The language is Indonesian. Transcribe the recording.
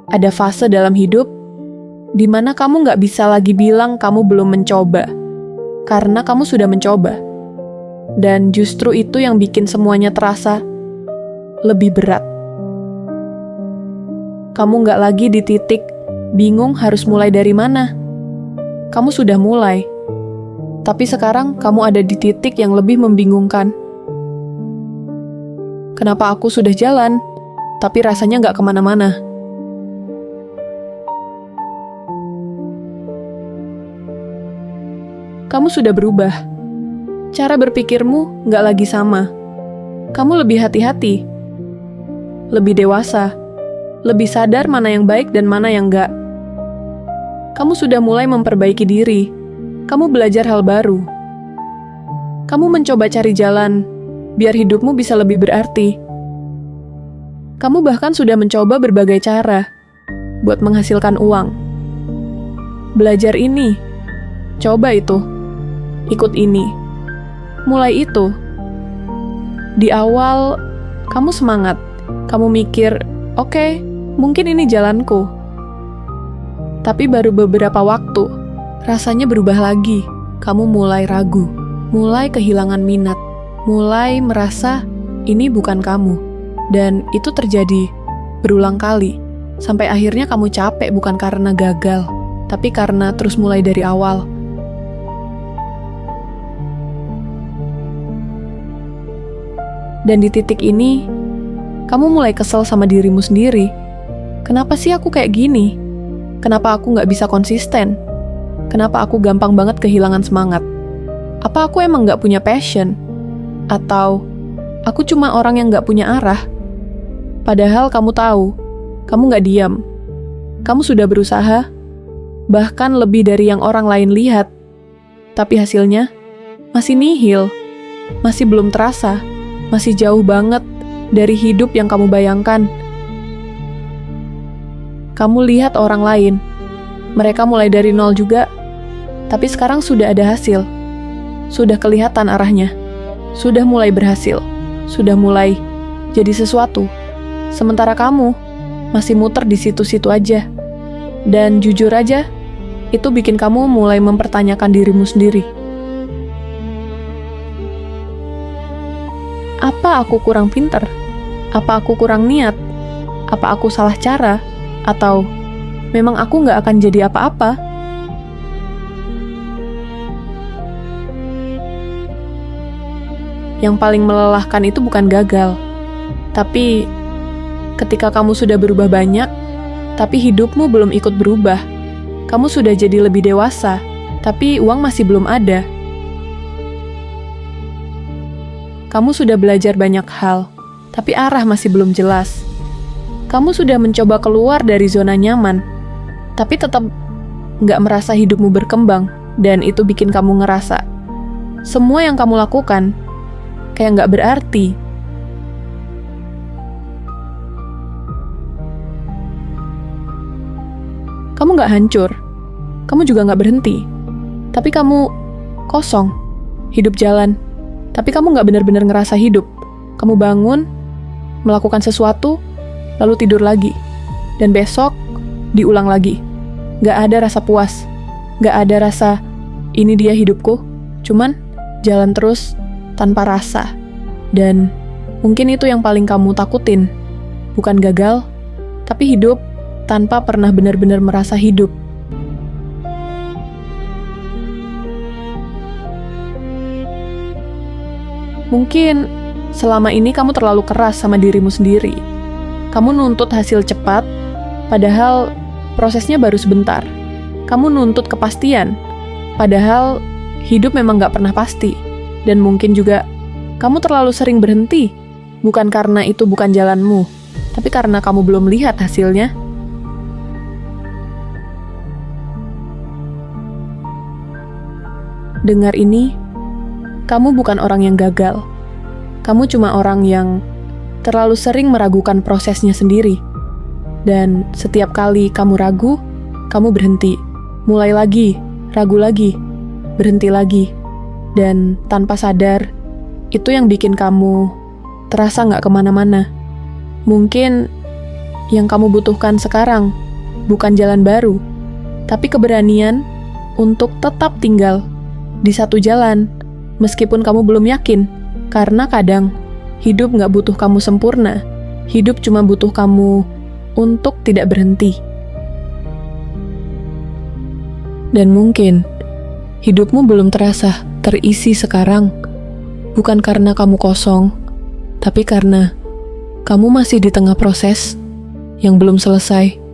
Ada fase dalam hidup di mana kamu nggak bisa lagi bilang kamu belum mencoba, karena kamu sudah mencoba. Dan justru itu yang bikin semuanya terasa lebih berat. Kamu nggak lagi di titik bingung harus mulai dari mana. Kamu sudah mulai, tapi sekarang kamu ada di titik yang lebih membingungkan. Kenapa aku sudah jalan, tapi rasanya nggak kemana-mana? Kamu sudah berubah. Cara berpikirmu nggak lagi sama. Kamu lebih hati-hati, lebih dewasa, lebih sadar mana yang baik dan mana yang nggak. Kamu sudah mulai memperbaiki diri. Kamu belajar hal baru. Kamu mencoba cari jalan biar hidupmu bisa lebih berarti. Kamu bahkan sudah mencoba berbagai cara buat menghasilkan uang. Belajar ini, coba itu, ikut ini, mulai itu. Di awal, kamu semangat. Kamu mikir, oke, mungkin ini jalanku. Tapi baru beberapa waktu, rasanya berubah lagi. Kamu mulai ragu, mulai kehilangan minat, mulai merasa ini bukan kamu. Dan itu terjadi berulang kali, sampai akhirnya kamu capek bukan karena gagal, tapi karena terus mulai dari awal. Dan di titik ini, kamu mulai kesel sama dirimu sendiri. Kenapa sih aku kayak gini? Kenapa aku nggak bisa konsisten? Kenapa aku gampang banget kehilangan semangat? Apa aku emang nggak punya passion? Atau aku cuma orang yang nggak punya arah? Padahal kamu tahu, kamu nggak diam. Kamu sudah berusaha, bahkan lebih dari yang orang lain lihat. Tapi hasilnya masih nihil, masih belum terasa, masih jauh banget dari hidup yang kamu bayangkan. Kamu lihat orang lain, mereka mulai dari nol juga, tapi sekarang sudah ada hasil, sudah kelihatan arahnya, sudah mulai berhasil, sudah mulai jadi sesuatu. Sementara kamu masih muter di situ-situ aja. Dan jujur aja, itu bikin kamu mulai mempertanyakan dirimu sendiri. Apa aku kurang pinter? Apa aku kurang niat? Apa aku salah cara? Atau memang aku nggak akan jadi apa-apa? Yang paling melelahkan itu bukan gagal, tapi ketika kamu sudah berubah banyak, tapi hidupmu belum ikut berubah. Kamu sudah jadi lebih dewasa, tapi uang masih belum ada. Kamu sudah belajar banyak hal, tapi arah masih belum jelas. Kamu sudah mencoba keluar dari zona nyaman, tapi tetap nggak merasa hidupmu berkembang, dan itu bikin kamu ngerasa semua yang kamu lakukan kayak nggak berarti. Kamu nggak hancur, kamu juga nggak berhenti, tapi kamu kosong, hidup jalan, tapi kamu nggak benar-benar ngerasa hidup. Kamu bangun, melakukan sesuatu, lalu tidur lagi, dan besok diulang lagi. Nggak ada rasa puas, nggak ada rasa ini dia hidupku, cuman jalan terus tanpa rasa. Dan mungkin itu yang paling kamu takutin, bukan gagal, tapi hidup tanpa pernah benar-benar merasa hidup. Mungkin selama ini kamu terlalu keras sama dirimu sendiri. Kamu nuntut hasil cepat, padahal prosesnya baru sebentar. Kamu nuntut kepastian, padahal hidup memang gak pernah pasti. Dan mungkin juga kamu terlalu sering berhenti, bukan karena itu bukan jalanmu, tapi karena kamu belum lihat hasilnya. Dengar ini, kamu bukan orang yang gagal. Kamu cuma orang yang terlalu sering meragukan prosesnya sendiri. Dan setiap kali kamu ragu, kamu berhenti. Mulai lagi, ragu lagi, berhenti lagi. Dan tanpa sadar, itu yang bikin kamu terasa gak kemana-mana. Mungkin Yang kamu butuhkan sekarang bukan jalan baru, tapi keberanian untuk tetap tinggal di satu jalan, meskipun kamu belum yakin. Karena kadang, hidup gak butuh kamu sempurna. Hidup cuma butuh kamu untuk tidak berhenti. Dan mungkin, hidupmu belum terasa terisi sekarang. Bukan karena kamu kosong, tapi karena kamu masih di tengah proses yang belum selesai.